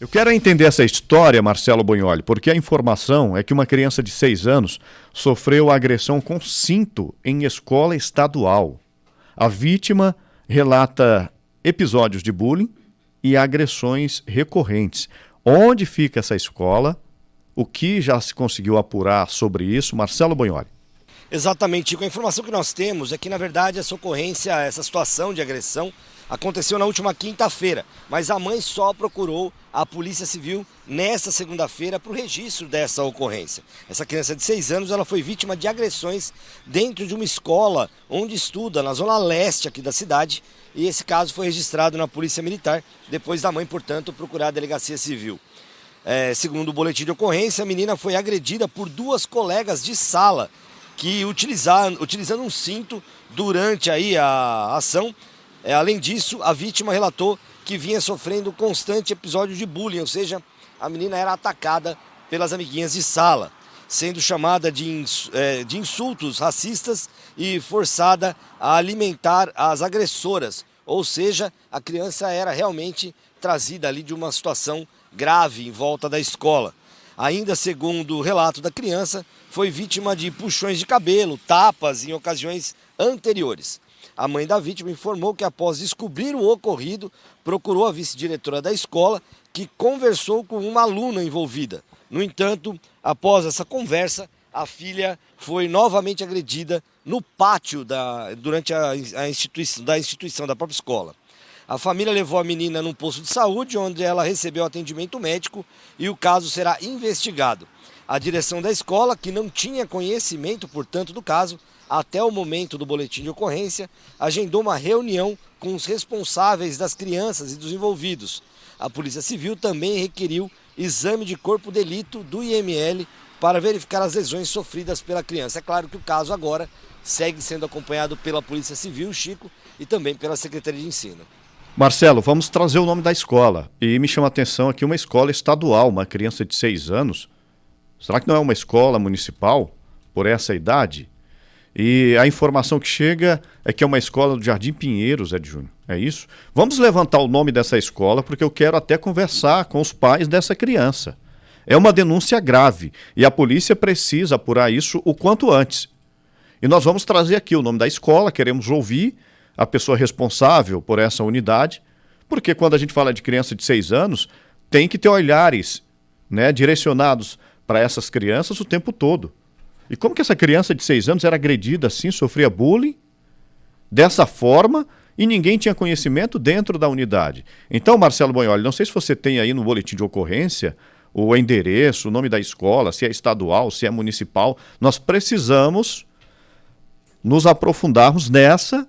Eu quero entender essa história, Marcelo Bonholi, porque a informação é que uma criança de 6 anos sofreu agressão com cinto em escola estadual. A vítima relata episódios de bullying e agressões recorrentes. Onde fica essa escola? O que já se conseguiu apurar sobre isso? Marcelo Bonholi. Exatamente, Chico. A informação que nós temos é que, na verdade, essa ocorrência, essa situação de agressão aconteceu na última quinta-feira, mas a mãe só procurou a Polícia Civil nesta segunda-feira para o registro dessa ocorrência. Essa criança de 6 anos ela foi vítima de agressões dentro de uma escola onde estuda, na zona leste aqui da cidade, e esse caso foi registrado na Polícia Militar, depois da mãe, portanto, procurar a Delegacia Civil. Segundo o boletim de ocorrência, a menina foi agredida por 2 colegas de sala que utilizando um cinto durante aí a ação. Além disso, a vítima relatou que vinha sofrendo constante episódio de bullying, ou seja, a menina era atacada pelas amiguinhas de sala, sendo chamada de insultos racistas e forçada a alimentar as agressoras, ou seja, a criança era realmente trazida ali de uma situação grave em volta da escola. Ainda segundo o relato da criança, foi vítima de puxões de cabelo, tapas em ocasiões anteriores. A mãe da vítima informou que, após descobrir o ocorrido, procurou a vice-diretora da escola, que conversou com uma aluna envolvida. No entanto, após essa conversa, a filha foi novamente agredida no pátio durante a instituição da própria escola. A família levou a menina num posto de saúde, onde ela recebeu atendimento médico e o caso será investigado. A direção da escola, que não tinha conhecimento, portanto, do caso, até o momento do boletim de ocorrência, agendou uma reunião com os responsáveis das crianças e dos envolvidos. A Polícia Civil também requeriu exame de corpo de delito do IML para verificar as lesões sofridas pela criança. É claro que o caso agora segue sendo acompanhado pela Polícia Civil, Chico, e também pela Secretaria de Ensino. Marcelo, vamos trazer o nome da escola. E me chama a atenção aqui uma escola estadual, uma criança de 6 anos. Será que não é uma escola municipal por essa idade? E a informação que chega é que é uma escola do Jardim Pinheiro, Zé de Júnior. É isso? Vamos levantar o nome dessa escola, porque eu quero até conversar com os pais dessa criança. É uma denúncia grave e a polícia precisa apurar isso o quanto antes. E nós vamos trazer aqui o nome da escola, queremos ouvir a pessoa responsável por essa unidade, porque quando a gente fala de criança de 6 anos, tem que ter olhares, né, direcionados para essas crianças o tempo todo. E como que essa criança de 6 anos era agredida assim, sofria bullying, dessa forma, e ninguém tinha conhecimento dentro da unidade? Então, Marcelo Bonholi, não sei se você tem aí no boletim de ocorrência o endereço, o nome da escola, se é estadual, se é municipal. Nós precisamos nos aprofundarmos nessa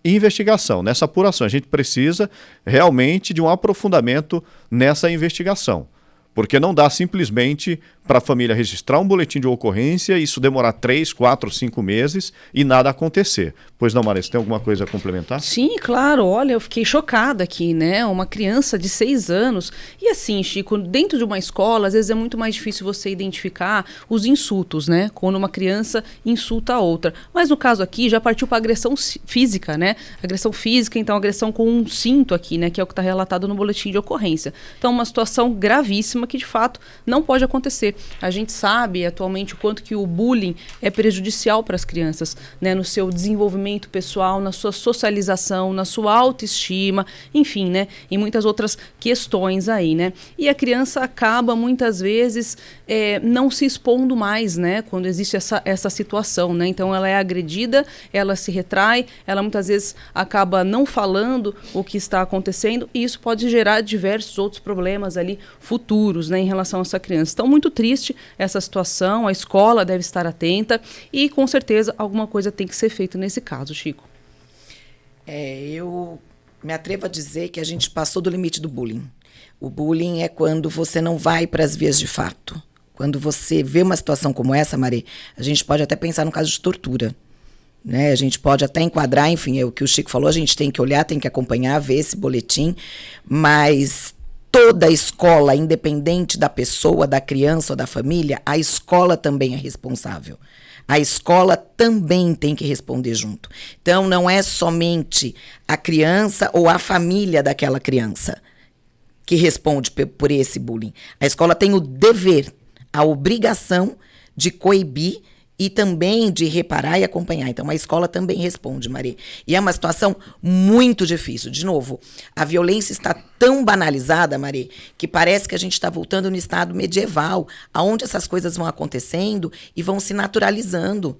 investigação, nessa apuração. A gente precisa realmente de um aprofundamento nessa investigação. Porque não dá simplesmente para a família registrar um boletim de ocorrência, isso demorar 3, 4, 5 meses e nada acontecer. Pois não, Maria, você tem alguma coisa a complementar? Sim, claro. Olha, eu fiquei chocada aqui, né? Uma criança de 6 anos. E assim, Chico, dentro de uma escola, às vezes é muito mais difícil você identificar os insultos, né? Quando uma criança insulta a outra. Mas no caso aqui, já partiu para agressão física, né? Agressão física, então agressão com um cinto aqui, né? Que é o que está relatado no boletim de ocorrência. Então, uma situação gravíssima que, de fato, não pode acontecer. A gente sabe atualmente o quanto que o bullying é prejudicial para as crianças, né, no seu desenvolvimento pessoal, na sua socialização, na sua autoestima, enfim, né, e muitas outras questões aí, né. E a criança acaba muitas vezes não se expondo mais, né, quando existe essa situação, né. Então ela é agredida, ela se retrai, ela muitas vezes acaba não falando o que está acontecendo e isso pode gerar diversos outros problemas ali futuros, né, em relação a essa criança. Então, muito triste essa situação, a escola deve estar atenta e, com certeza, alguma coisa tem que ser feita nesse caso, Chico. Eu me atrevo a dizer que a gente passou do limite do bullying. O bullying é quando você não vai para as vias de fato. Quando você vê uma situação como essa, Mari, a gente pode até pensar no caso de tortura. Né? A gente pode até enquadrar, enfim, é o que o Chico falou, a gente tem que olhar, tem que acompanhar, ver esse boletim, mas toda escola, independente da pessoa, da criança ou da família, a escola também é responsável. A escola também tem que responder junto. Então, não é somente a criança ou a família daquela criança. que responde por esse bullying. A escola tem o dever, a obrigação de coibir e também de reparar e acompanhar. Então, a escola também responde, Mari. E é uma situação muito difícil. De novo, a violência está tão banalizada, Mari, que parece que a gente está voltando no estado medieval, onde essas coisas vão acontecendo e vão se naturalizando,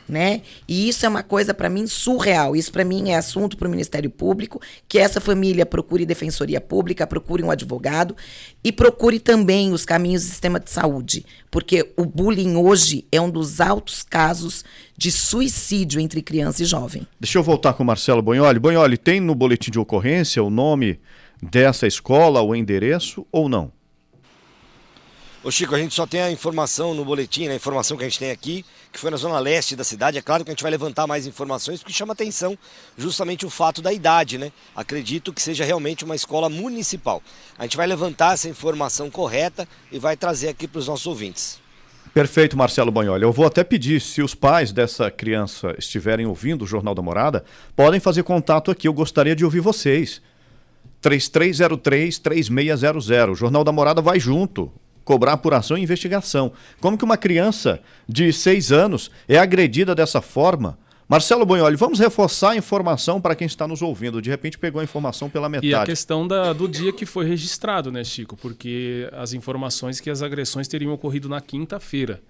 né? E isso é uma coisa, para mim, surreal. Isso, para mim, é assunto para o Ministério Público, que essa família procure defensoria pública, procure um advogado e procure também os caminhos do sistema de saúde, porque o bullying hoje é um dos altos casos de suicídio entre criança e jovem. Deixa eu voltar com o Marcelo Bognoli. Bognoli, tem no boletim de ocorrência o nome dessa escola, o endereço ou não? Ô Chico, a gente só tem a informação no boletim, a informação que a gente tem aqui, que foi na zona leste da cidade. É claro que a gente vai levantar mais informações, porque chama atenção justamente o fato da idade, né? Acredito que seja realmente uma escola municipal. A gente vai levantar essa informação correta e vai trazer aqui para os nossos ouvintes. Perfeito, Marcelo Bognoli. Eu vou até pedir, se os pais dessa criança estiverem ouvindo o Jornal da Morada, podem fazer contato aqui, eu gostaria de ouvir vocês. 3303-3600. O Jornal da Morada vai junto cobrar apuração e investigação. Como que uma criança de 6 anos é agredida dessa forma? Marcelo Bognoli, vamos reforçar a informação para quem está nos ouvindo. De repente pegou a informação pela metade. E a questão do dia que foi registrado, né, Chico? Porque as informações que as agressões teriam ocorrido na quinta-feira.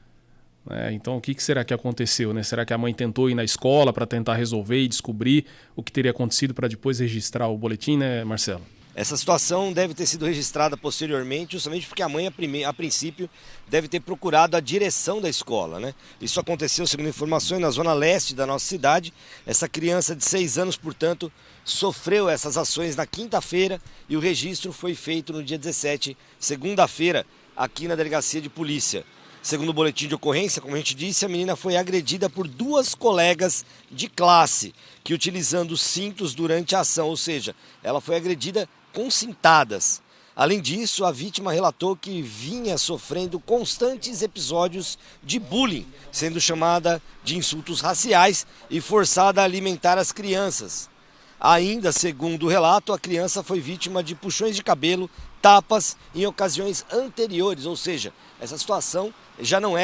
Então, o que será que aconteceu, né? Será que a mãe tentou ir na escola para tentar resolver e descobrir o que teria acontecido para depois registrar o boletim, né, Marcelo? Essa situação deve ter sido registrada posteriormente, justamente porque a mãe, a princípio, deve ter procurado a direção da escola, né? Isso aconteceu, segundo informações, na zona leste da nossa cidade. Essa criança de 6 anos, portanto, sofreu essas ações na quinta-feira e o registro foi feito no dia 17, segunda-feira, aqui na delegacia de polícia. Segundo o boletim de ocorrência, como a gente disse, a menina foi agredida por 2 colegas de classe que, utilizando cintos durante a ação, ou seja, ela foi agredida com cintadas. Além disso, a vítima relatou que vinha sofrendo constantes episódios de bullying, sendo chamada de insultos raciais e forçada a alimentar as crianças. Ainda, segundo o relato, a criança foi vítima de puxões de cabelo, tapas em ocasiões anteriores, ou seja, essa situação já não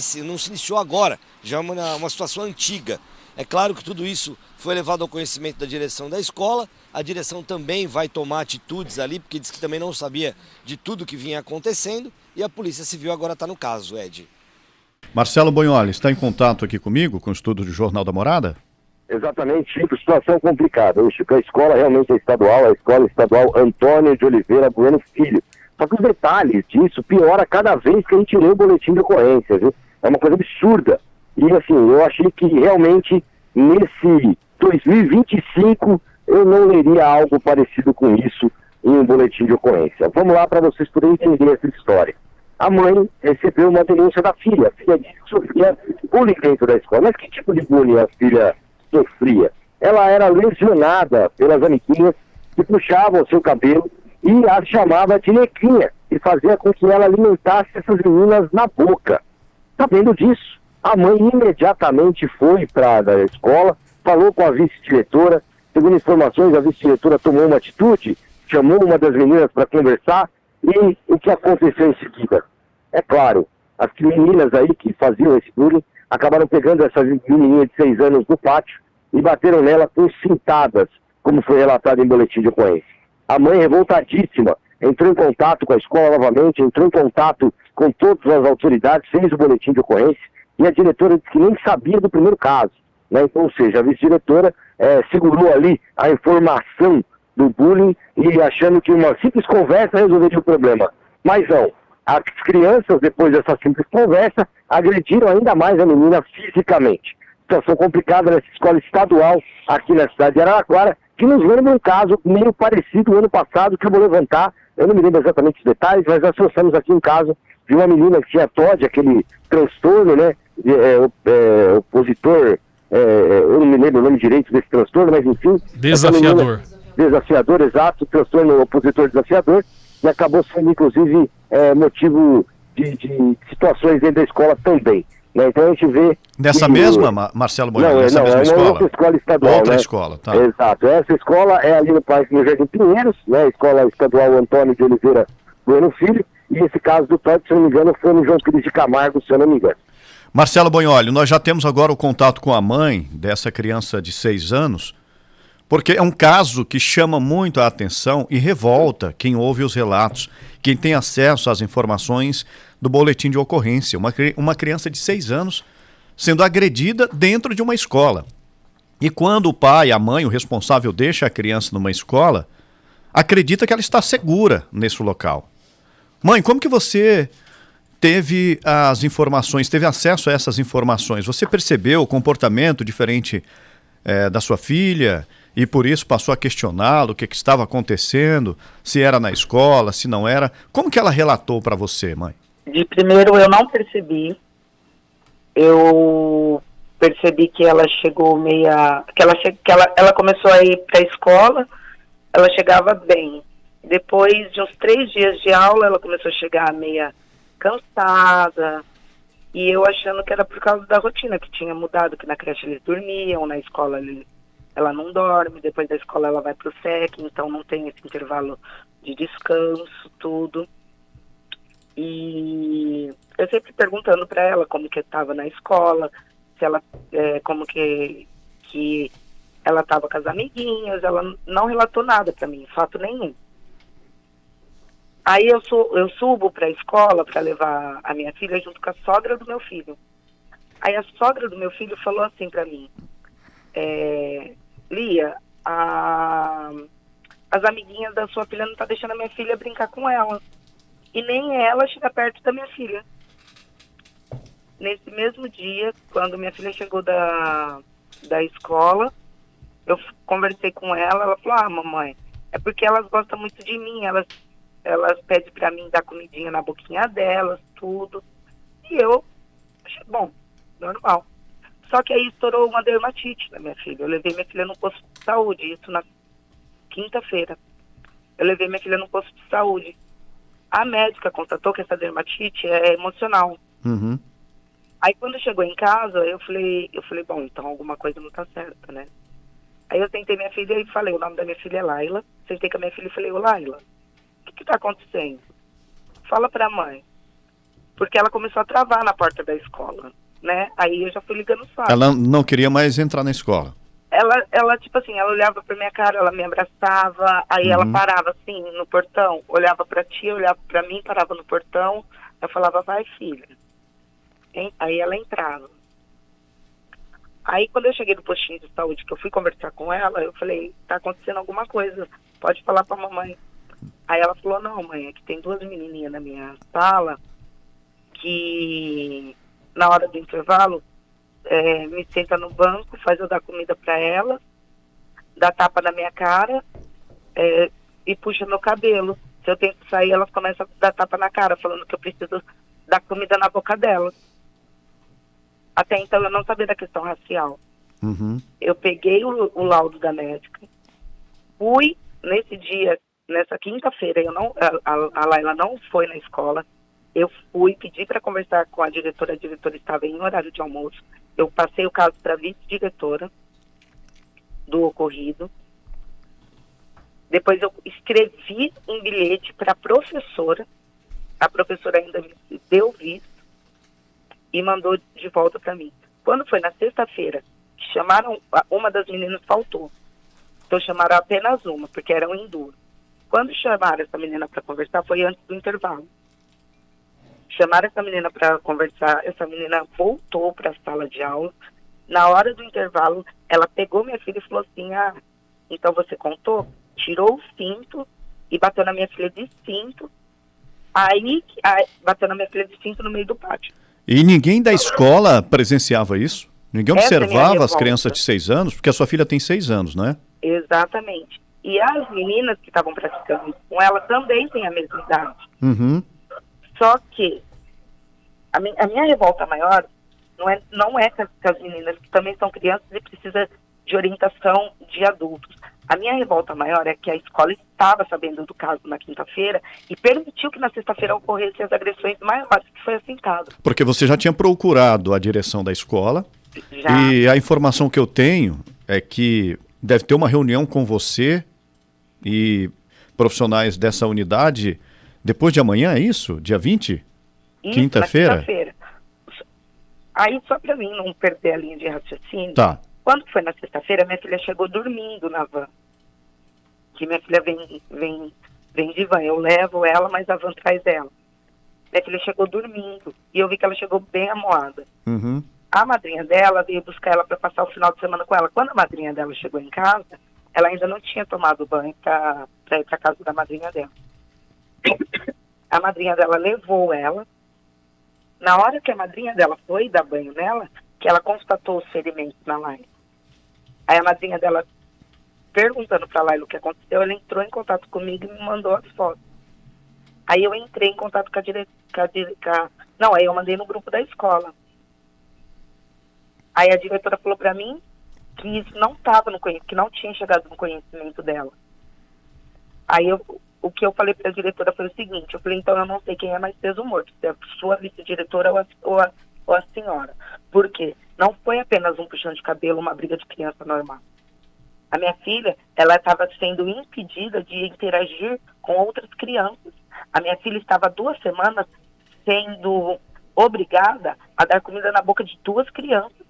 se iniciou agora, já é uma situação antiga. É claro que tudo isso foi levado ao conhecimento da direção da escola, a direção também vai tomar atitudes ali, porque diz que também não sabia de tudo que vinha acontecendo, e a Polícia Civil agora está no caso, Ed. Marcelo Bognoli, está em contato aqui comigo, com o estudo do Jornal da Morada? Exatamente, Chico, situação complicada. Chico, a escola realmente é estadual, a escola estadual Antônio de Oliveira Bueno Filho. Só que os detalhes disso piora cada vez que a gente lê o boletim de ocorrência, viu? É uma coisa absurda. E assim, eu achei que realmente nesse 2025 eu não leria algo parecido com isso em um boletim de ocorrência. Vamos lá para vocês poderem entender essa história. A mãe recebeu uma denúncia da filha. A filha disse que sofria bullying dentro da escola. Mas que tipo de bullying a filha sofria? Ela era lesionada pelas amiguinhas que puxavam o seu cabelo e a chamava de nequinha e fazia com que ela alimentasse essas meninas na boca. Sabendo disso, a mãe imediatamente foi para a escola, falou com a vice-diretora. Segundo informações, a vice-diretora tomou uma atitude, chamou uma das meninas para conversar. E o que aconteceu em seguida? É claro, as meninas aí que faziam esse bullying acabaram pegando essa menininha de 6 anos no pátio e bateram nela com cintadas, como foi relatado em boletim de ocorrência. A mãe, revoltadíssima, entrou em contato com a escola novamente, entrou em contato com todas as autoridades, fez o boletim de ocorrência, e a diretora disse que nem sabia do primeiro caso, né? Então, ou seja, a vice-diretora segurou ali a informação do bullying e achando que uma simples conversa resolveria o problema. Mas não, as crianças, depois dessa simples conversa, agrediram ainda mais a menina fisicamente. Situação complicada nessa escola estadual aqui na cidade de Araraquara, que nos lembra um caso meio parecido no ano passado, que eu vou levantar. Eu não me lembro exatamente os detalhes, mas nós trouxemos aqui um caso de uma menina que tinha TOD, aquele transtorno, né, opositor, eu não me lembro o nome direito desse transtorno, mas enfim... Desafiador. Desafiador, exato, transtorno opositor desafiador, e acabou sendo, inclusive, motivo de situações dentro da escola também. né? Então a gente vê... Nessa que mesma, Marcelo Bonheur, nessa não, mesma é uma escola? outra escola estadual, Outra né? escola, tá. Exato. Essa escola é ali no Jardim Pinheiros, né? Escola Estadual Antônio de Oliveira Bueno Filho, e esse caso do Todd, se eu não me engano, foi no João Pires de Camargo, se eu não me engano. Marcelo Bonheur, nós já temos agora o contato com a mãe dessa criança de 6 anos, porque é um caso que chama muito a atenção e revolta quem ouve os relatos, quem tem acesso às informações do boletim de ocorrência. Uma criança de 6 anos sendo agredida dentro de uma escola. E quando o pai, a mãe, o responsável deixa a criança numa escola, acredita que ela está segura nesse local. Mãe, como que você teve as informações, teve acesso a essas informações? Você percebeu o comportamento diferente da sua filha e por isso passou a questioná-lo, o que estava acontecendo, se era na escola, se não era? Como que ela relatou para você, mãe? De primeiro eu não percebi. Eu percebi que ela chegou ela começou a ir para a escola, ela chegava bem. Depois de uns 3 dias de aula, ela começou a chegar meia cansada, e eu achando que era por causa da rotina que tinha mudado, que na creche eles dormiam, na escola ela não dorme, depois da escola ela vai para o SEC, então não tem esse intervalo de descanso, tudo. E eu sempre perguntando para ela como que estava na escola, se ela, como que ela estava com as amiguinhas, ela não relatou nada para mim, fato nenhum. Aí eu subo para a escola para levar a minha filha junto com a sogra do meu filho. Aí a sogra do meu filho falou assim para mim, Lia, as amiguinhas da sua filha não tá deixando a minha filha brincar com ela. E nem ela chega perto da minha filha. Nesse mesmo dia, quando minha filha chegou da escola, eu conversei com ela falou, mamãe, é porque elas gostam muito de mim, elas pedem pra mim dar comidinha na boquinha delas, tudo. E eu achei bom, normal. Só que aí estourou uma dermatite na minha filha. Eu levei minha filha no posto de saúde, isso na quinta-feira. Eu levei minha filha no posto de saúde. A médica constatou que essa dermatite é emocional. Uhum. Aí quando chegou em casa, eu falei, bom, então alguma coisa não tá certa, né? Aí eu sentei minha filha e falei, o nome da minha filha é Laila. Sentei com a minha filha e falei, ô Laila, o que tá acontecendo? Fala pra mãe. Porque ela começou a travar na porta da escola, né? Aí eu já fui ligando o fato. Ela não queria mais entrar na escola. Ela, tipo assim, ela olhava pra minha cara, ela me abraçava, aí ela parava assim, no portão, olhava pra tia, olhava pra mim, parava no portão, eu falava, vai filha. Aí ela entrava. Aí quando eu cheguei no postinho de saúde, que eu fui conversar com ela, eu falei, tá acontecendo alguma coisa, pode falar pra mamãe. Aí ela falou, não mãe, é que tem 2 menininhas na minha sala, que na hora do intervalo, me senta no banco, faz eu dar comida para ela, dá tapa na minha cara e puxa meu cabelo. Se eu tenho que sair, elas começam a dar tapa na cara, falando que eu preciso dar comida na boca delas. Até então eu não sabia da questão racial. Uhum. Eu peguei o laudo da médica, fui nesse dia, nessa quinta-feira, a Laila não foi na escola. Eu fui, pedi para conversar com a diretora estava em horário de almoço. Eu passei o caso para a vice-diretora do ocorrido. Depois eu escrevi um bilhete para a professora ainda me deu visto e mandou de volta para mim. Quando foi na sexta-feira, que chamaram, uma das meninas faltou. Então chamaram apenas uma, porque eram em 2. Quando chamaram essa menina para conversar, foi antes do intervalo. Chamaram essa menina para conversar, essa menina voltou para a sala de aula. Na hora do intervalo, ela pegou minha filha e falou assim, então você contou? Tirou o cinto e bateu na minha filha de cinto. Aí bateu na minha filha de cinto no meio do pátio. E ninguém da escola presenciava isso? Ninguém Essa é minha observava as revolta. crianças de 6 anos? Porque a sua filha tem 6 anos, não é? Exatamente. E as meninas que estavam praticando isso com ela também têm a mesma idade. Uhum. Só que a minha revolta maior não é com as meninas, que também são crianças e precisam de orientação de adultos. A minha revolta maior é que a escola estava sabendo do caso na quinta-feira e permitiu que na sexta-feira ocorressem as agressões maiores que foi assentado. Porque você já tinha procurado a direção da escola Já. e a informação que eu tenho é que deve ter uma reunião com você e profissionais dessa unidade depois de amanhã, é isso? Dia 20? Isso, Quinta-feira? na quinta-feira. Aí, só para mim não perder a linha de raciocínio, Tá. quando foi na sexta-feira, minha filha chegou dormindo na van. Que minha filha vem de van. Eu levo ela, mas a van traz ela. Minha filha chegou dormindo e eu vi que ela chegou bem amoada. Uhum. A madrinha dela veio buscar ela para passar o final de semana com ela. Quando a madrinha dela chegou em casa, ela ainda não tinha tomado banho para ir para casa da madrinha dela. A madrinha dela levou ela. Na hora que a madrinha dela foi dar banho nela, que ela constatou os ferimentos na Laila. Aí a madrinha dela, perguntando pra Laila o que aconteceu, ela entrou em contato comigo e me mandou as fotos. Aí eu entrei em contato com a diretora. Não, aí eu mandei no grupo da escola. Aí a diretora falou pra mim que isso não estava no conhecimento, que não tinha chegado no conhecimento dela. Aí o que eu falei para a diretora foi o seguinte, eu falei, então eu não sei quem é mais peso morto, se é a sua vice-diretora ou a senhora. Por quê? Não foi apenas um puxão de cabelo, uma briga de criança normal. A minha filha, ela estava sendo impedida de interagir com outras crianças. A minha filha estava 2 semanas sendo obrigada a dar comida na boca de 2 crianças.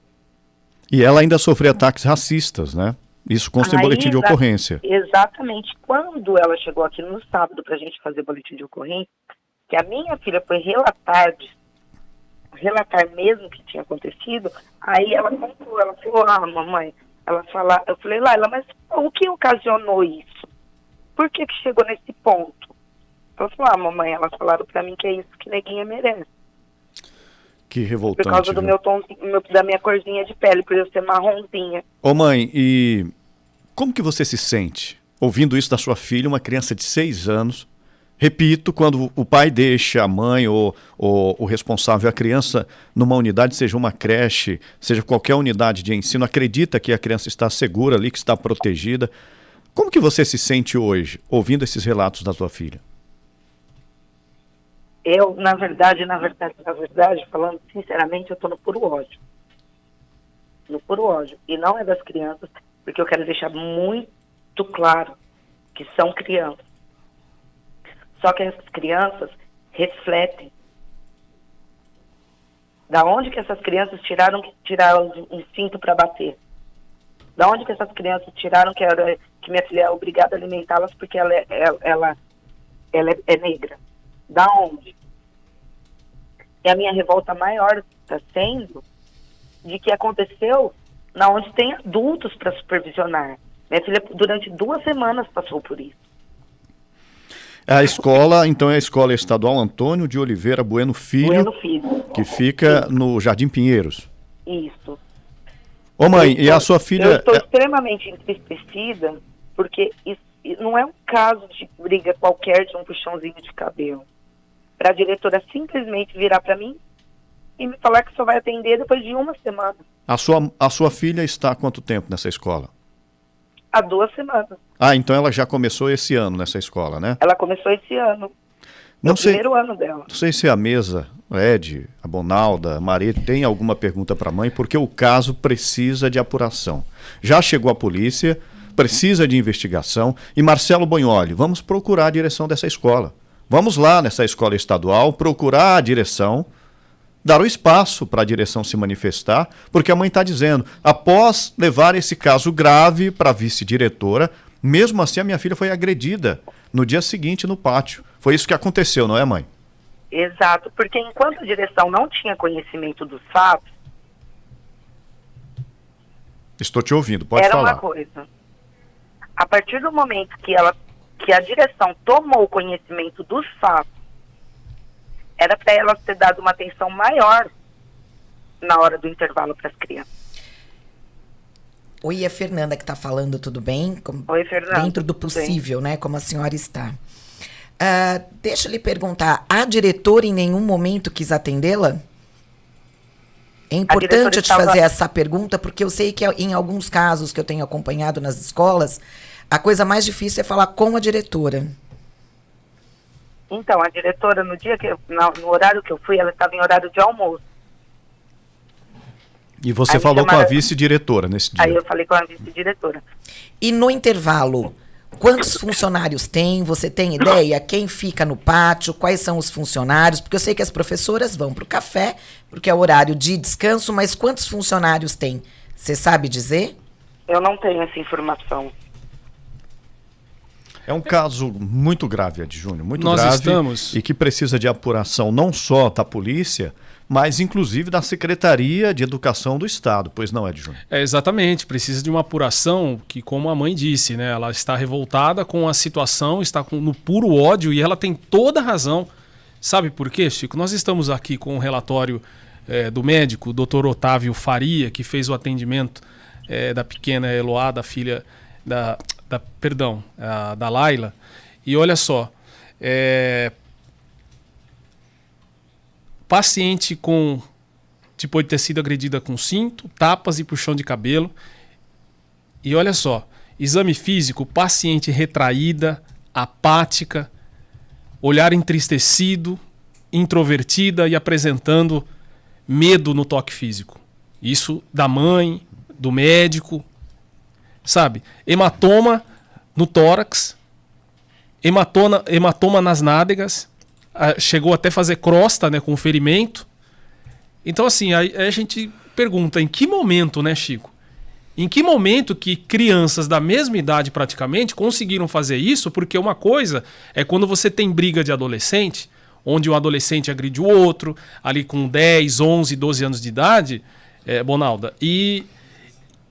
E ela ainda sofreu ataques racistas, né? Isso consta em boletim de ocorrência. Exatamente. Quando ela chegou aqui no sábado para a gente fazer boletim de ocorrência, que a minha filha foi relatar mesmo o que tinha acontecido, aí ela contou, ela falou, mamãe, eu falei, Laila, mas o que ocasionou isso? Por que chegou nesse ponto? Ela falou, mamãe, elas falaram para mim que é isso que neguinha merece. Que revoltante. Por causa do meu tom, da minha corzinha de pele, por eu ser marronzinha. Ô mãe, e como que você se sente ouvindo isso da sua filha, uma criança de 6 anos? Repito, quando o pai deixa a mãe ou o responsável, a criança, numa unidade, seja uma creche, seja qualquer unidade de ensino, acredita que a criança está segura ali, que está protegida. Como que você se sente hoje, ouvindo esses relatos da sua filha? Eu, na verdade, falando sinceramente, eu tô no puro ódio. No puro ódio. E não é das crianças, porque eu quero deixar muito claro que são crianças. Só que essas crianças refletem. Da onde que essas crianças tiraram um cinto para bater? Da onde que essas crianças tiraram que minha filha é obrigada a alimentá-las porque ela é negra? Da onde? E a minha revolta maior está sendo de que aconteceu na onde tem adultos para supervisionar. Minha filha, durante 2 semanas, passou por isso. A escola, então, é a Escola Estadual Antônio de Oliveira Bueno Filho, que fica no Jardim Pinheiros. Isso. Ô mãe, e a sua filha... Eu estou extremamente entristecida, porque isso não é um caso de briga qualquer de um puxãozinho de cabelo. Para a diretora simplesmente virar para mim e me falar que só vai atender depois de 1 semana. A sua filha está há quanto tempo nessa escola? Há 2 semanas. Ah, então ela já começou esse ano nessa escola, né? Ela começou esse ano. Não sei, primeiro ano dela. Não sei se a mesa, Ed, a Bonalda, a Maria, tem alguma pergunta para a mãe, porque o caso precisa de apuração. Já chegou a polícia, precisa de investigação. E Marcelo Bonholi, vamos procurar a direção dessa escola. Vamos lá nessa escola estadual, procurar a direção, dar o espaço para a direção se manifestar, porque a mãe está dizendo, após levar esse caso grave para a vice-diretora, mesmo assim a minha filha foi agredida no dia seguinte no pátio. Foi isso que aconteceu, não é, mãe? Exato, porque enquanto a direção não tinha conhecimento dos fatos... Estou te ouvindo, pode falar. Era uma coisa. A partir do momento que a direção tomou conhecimento dos fatos, era para ela ter dado uma atenção maior na hora do intervalo para as crianças. Oi, é a Fernanda que está falando, tudo bem? Oi, Fernanda. Dentro do possível, né? Como a senhora está. Deixa eu lhe perguntar, a diretora em nenhum momento quis atendê-la? É importante eu te fazer essa pergunta, porque eu sei que em alguns casos que eu tenho acompanhado nas escolas, A coisa mais difícil é falar com a diretora. Então, a diretora, no horário que eu fui, ela estava em horário de almoço. E você Aí falou com chamaram- a vice-diretora nesse dia. Aí eu falei com a vice-diretora. E no intervalo, quantos funcionários tem? Você tem ideia? Quem fica no pátio? Quais são os funcionários? Porque eu sei que as professoras vão para o café, porque é o horário de descanso, mas quantos funcionários tem? Você sabe dizer? Eu não tenho essa informação. É um caso muito grave, Ed Júnior, muito Nós grave estamos- e que precisa de apuração não só da polícia, mas inclusive da Secretaria de Educação do Estado, pois não, Ed Júnior? Exatamente, precisa de uma apuração que, como a mãe disse, né, ela está revoltada com a situação, está no puro ódio e ela tem toda a razão. Sabe por quê, Chico? Nós estamos aqui com o relatório do médico, o Dr. Otávio Faria, que fez o atendimento da pequena Eloá, da filha da Laila. E olha só, paciente depois de ter sido agredida com cinto, tapas e puxão de cabelo. E olha só, exame físico, paciente retraída, apática, olhar entristecido, introvertida e apresentando medo no toque físico. Isso da mãe, do médico, sabe? Hematoma no tórax, hematoma nas nádegas, chegou até fazer crosta, né, com ferimento. Então, assim, aí a gente pergunta, em que momento, né, Chico? Em que momento que crianças da mesma idade, praticamente, conseguiram fazer isso? Porque uma coisa é quando você tem briga de adolescente, onde um adolescente agride o outro, ali com 10, 11, 12 anos de idade, Bonalda, e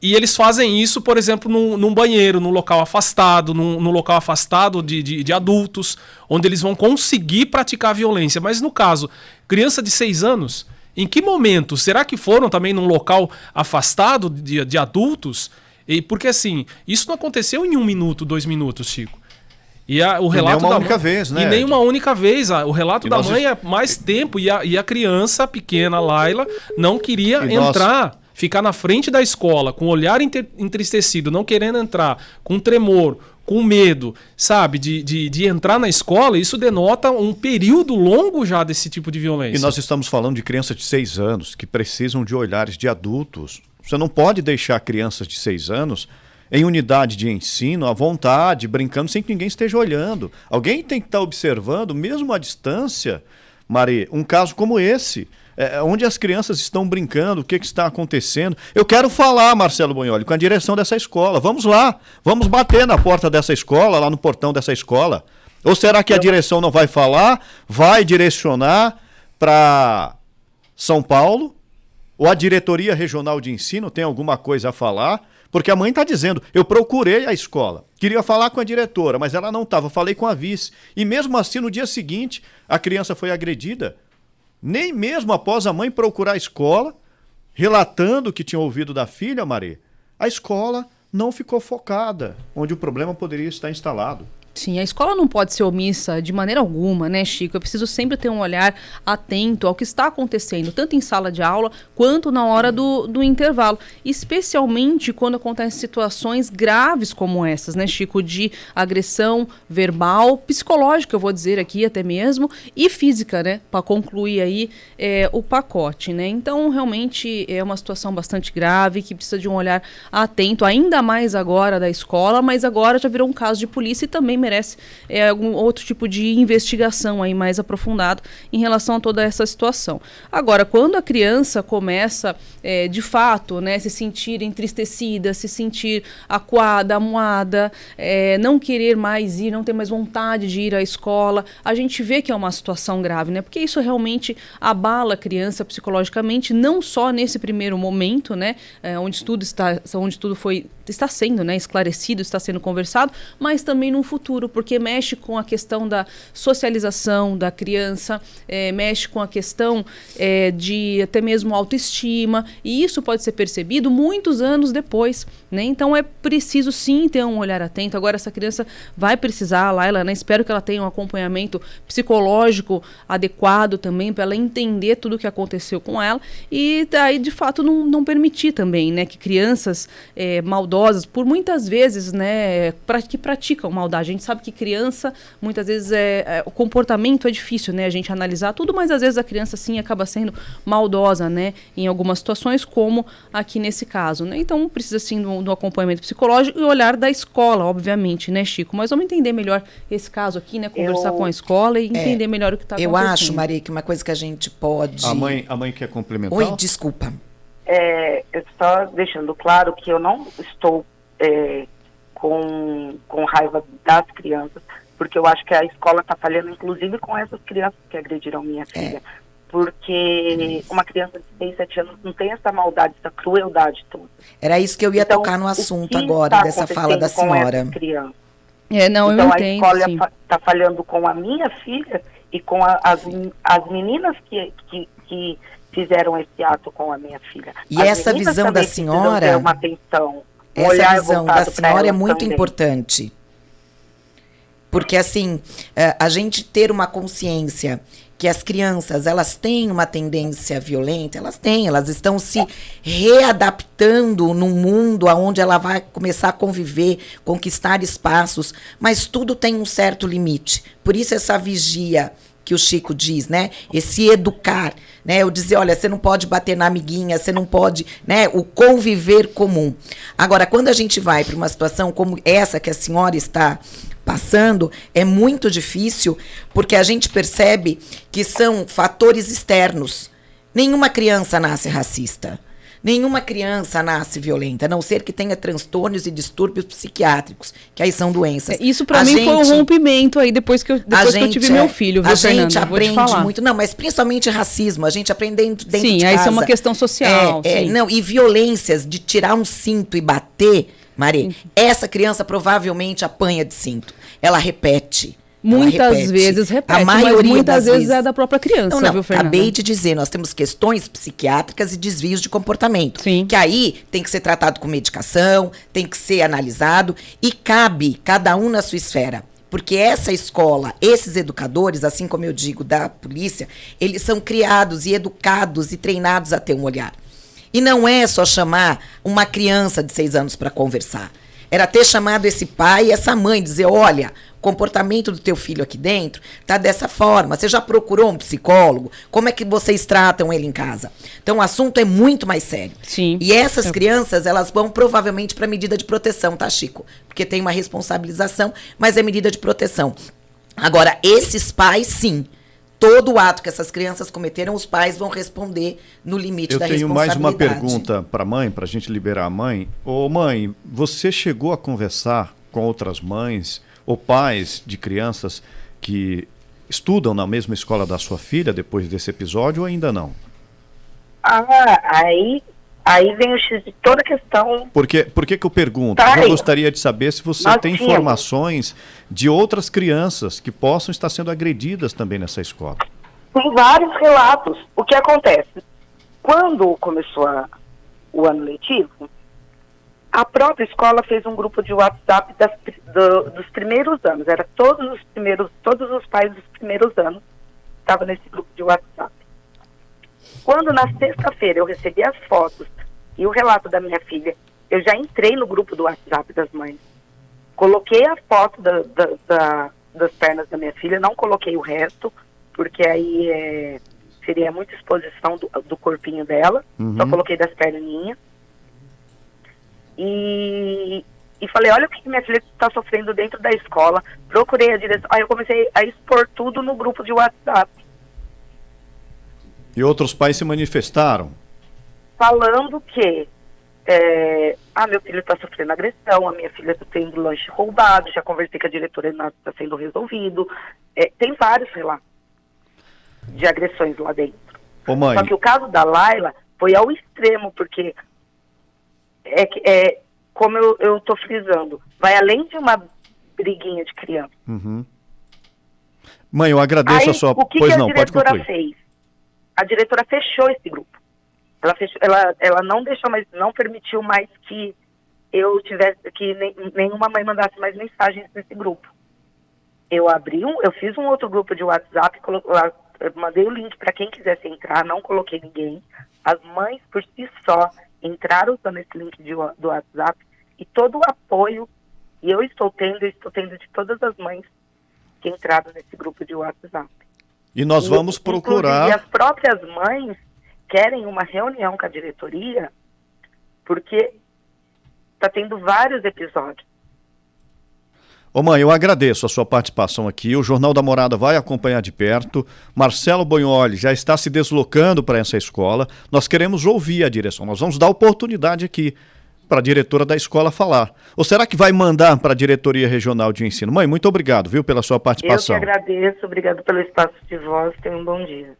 eles fazem isso, por exemplo, num banheiro, num local afastado, num local afastado de adultos, onde eles vão conseguir praticar violência. Mas no caso, criança de 6 anos, em que momento? Será que foram também num local afastado de adultos? Porque assim, isso não aconteceu em 1 minuto, 2 minutos, Chico. E o relato nem uma da única mãe, vez, né, E nem Ed? uma única vez. O relato E da nós mãe é mais tempo. E a criança pequena, Laila, não queria E nós- entrar, ficar na frente da escola, com o olhar entristecido, não querendo entrar, com tremor, com medo, sabe, de entrar na escola. Isso denota um período longo já desse tipo de violência. E nós estamos falando de crianças de 6 anos que precisam de olhares de adultos. Você não pode deixar crianças de 6 anos em unidade de ensino, à vontade, brincando, sem que ninguém esteja olhando. Alguém tem que estar observando, mesmo à distância, Mari, um caso como esse, onde as crianças estão brincando, o que está acontecendo. Eu quero falar, Marcelo Bonholi, com a direção dessa escola. Vamos lá, vamos bater na porta dessa escola, lá no portão dessa escola. Ou será que a direção não vai falar, vai direcionar para São Paulo? Ou a diretoria regional de ensino tem alguma coisa a falar? Porque a mãe está dizendo, eu procurei a escola, queria falar com a diretora, mas ela não estava, falei com a vice. E mesmo assim, no dia seguinte, a criança foi agredida. Nem mesmo após a mãe procurar a escola, relatando o que tinha ouvido da filha, Mari, a escola não ficou focada, onde o problema poderia estar instalado. Sim, a escola não pode ser omissa de maneira alguma, né, Chico? Eu preciso sempre ter um olhar atento ao que está acontecendo, tanto em sala de aula quanto na hora do intervalo. Especialmente quando acontecem situações graves como essas, né, Chico? De agressão verbal, psicológica, eu vou dizer aqui até mesmo, e física, né? Para concluir aí o pacote, né? Então, realmente é uma situação bastante grave que precisa de um olhar atento, ainda mais agora da escola, mas agora já virou um caso de polícia e também merece algum outro tipo de investigação aí mais aprofundado em relação a toda essa situação. Agora, quando a criança começa, de fato, né, se sentir entristecida, se sentir acuada, amuada, não querer mais ir, não ter mais vontade de ir à escola, a gente vê que é uma situação grave, né? Porque isso realmente abala a criança psicologicamente, não só nesse primeiro momento, né, onde tudo está sendo, né, esclarecido, está sendo conversado, mas também no futuro, porque mexe com a questão da socialização da criança, mexe com a questão de até mesmo autoestima, e isso pode ser percebido muitos anos depois, né? Então é preciso sim ter um olhar atento. Agora essa criança vai precisar, Laila, né? Espero que ela tenha um acompanhamento psicológico adequado também, para ela entender tudo o que aconteceu com ela, e daí de fato não permitir também, né, que crianças maldosas maldosas, por muitas vezes, né, que praticam maldade. A gente sabe que criança, muitas vezes, o comportamento é difícil, né, a gente analisar tudo, mas às vezes a criança, sim, acaba sendo maldosa, né, em algumas situações, como aqui nesse caso, né. Então, precisa, sim, do acompanhamento psicológico e olhar da escola, obviamente, né, Chico? Mas vamos entender melhor esse caso aqui, né, conversar com a escola e entender melhor o que está acontecendo. Eu acho, Maria, que uma coisa que a gente pode... A mãe quer complementar? Oi, desculpa. Eu só deixando claro que eu não estou com raiva das crianças, porque eu acho que a escola está falhando, inclusive com essas crianças que agrediram minha filha. Porque uma criança de 6, 7 anos não tem essa maldade, essa crueldade toda. Era isso que eu ia tocar no assunto agora, dessa fala da senhora. Não, então eu entendo, a escola está falhando com a minha filha e com as meninas que fizeram esse ato com a minha filha. E essa visão da senhora, uma atenção, essa visão da senhora é muito importante. Porque, assim, a gente ter uma consciência que as crianças, elas têm uma tendência violenta, elas estão se readaptando num mundo onde ela vai começar a conviver, conquistar espaços, mas tudo tem um certo limite. Por isso essa vigia que o Chico diz, né? Esse educar, né? Eu dizer, olha, você não pode bater na amiguinha, você não pode, né? O conviver comum. Agora, quando a gente vai para uma situação como essa que a senhora está passando, é muito difícil, porque a gente percebe que são fatores externos. Nenhuma criança nasce racista. Nenhuma criança nasce violenta, a não ser que tenha transtornos e distúrbios psiquiátricos, que aí são doenças. Isso para mim foi um rompimento aí depois que eu tive meu filho, viu, a Fernanda? gente aprende muito, não, mas principalmente racismo, a gente aprende dentro de casa. Sim, aí isso é uma questão social. Não, e violências de tirar um cinto e bater, Maria, essa criança provavelmente apanha de cinto. Ela repete. Muitas vezes repete, a maioria mas muitas das vezes é da própria criança, não, viu, Fernanda? Acabei de dizer, nós temos questões psiquiátricas e desvios de comportamento. Sim. Que aí tem que ser tratado com medicação, tem que ser analisado e cabe cada um na sua esfera. Porque essa escola, esses educadores, assim como eu digo da polícia, eles são criados e educados e treinados a ter um olhar. E não é só chamar uma criança de 6 anos para conversar. Era ter chamado esse pai e essa mãe, dizer, olha, o comportamento do teu filho aqui dentro tá dessa forma. Você já procurou um psicólogo? Como é que vocês tratam ele em casa? Então, o assunto é muito mais sério. Sim. E essas crianças, elas vão provavelmente para medida de proteção, tá, Chico? Porque tem uma responsabilização, mas é medida de proteção. Agora, esses pais, sim. Todo o ato que essas crianças cometeram, os pais vão responder no limite da responsabilidade. Eu tenho mais uma pergunta para a mãe, para a gente liberar a mãe. Ô mãe, você chegou a conversar com outras mães ou pais de crianças que estudam na mesma escola da sua filha depois desse episódio ou ainda não? Aí vem o X de toda a questão. Por que eu pergunto? Tá, eu gostaria de saber se você tem tínhamos informações de outras crianças que possam estar sendo agredidas também nessa escola. Tem vários relatos. O que acontece? Quando começou o ano letivo, a própria escola fez um grupo de WhatsApp dos primeiros anos. Era todos os pais dos primeiros anos estavam nesse grupo de WhatsApp. Quando na sexta-feira eu recebi as fotos e o relato da minha filha, eu já entrei no grupo do WhatsApp das mães. Coloquei a foto das pernas da minha filha, não coloquei o resto, porque aí seria muita exposição do corpinho dela. Só coloquei das perninhas. E falei, olha o que minha filha está sofrendo dentro da escola. Procurei a direção. Aí eu comecei a expor tudo no grupo de WhatsApp. E outros pais se manifestaram? Falando que meu filho está sofrendo agressão, a minha filha está tendo lanche roubado, já conversei com a diretora, está sendo resolvido. Tem vários relatos de agressões lá dentro. Ô mãe. Só que o caso da Laila foi ao extremo, porque como eu estou frisando, vai além de uma briguinha de criança. Uhum. Mãe, eu agradeço a sua... O que a diretora fez? A diretora fechou esse grupo. Ela não deixou mais, não permitiu mais que eu tivesse, que nenhuma mãe mandasse mais mensagens nesse grupo. Eu fiz um outro grupo de WhatsApp, mandei o link para quem quisesse entrar, não coloquei ninguém. As mães, por si só, entraram usando esse link do WhatsApp e todo o apoio, e eu estou tendo de todas as mães que entraram nesse grupo de WhatsApp. E nós vamos procurar... E as próprias mães querem uma reunião com a diretoria, porque está tendo vários episódios. Ô mãe, eu agradeço a sua participação aqui. O Jornal da Morada vai acompanhar de perto. Marcelo Bognoli já está se deslocando para essa escola. Nós queremos ouvir a direção. Nós vamos dar oportunidade aqui para a diretora da escola falar. Ou será que vai mandar para a diretoria regional de ensino? Mãe, muito obrigado, viu, pela sua participação. Eu que agradeço. Obrigado pelo espaço de voz. Tenha um bom dia.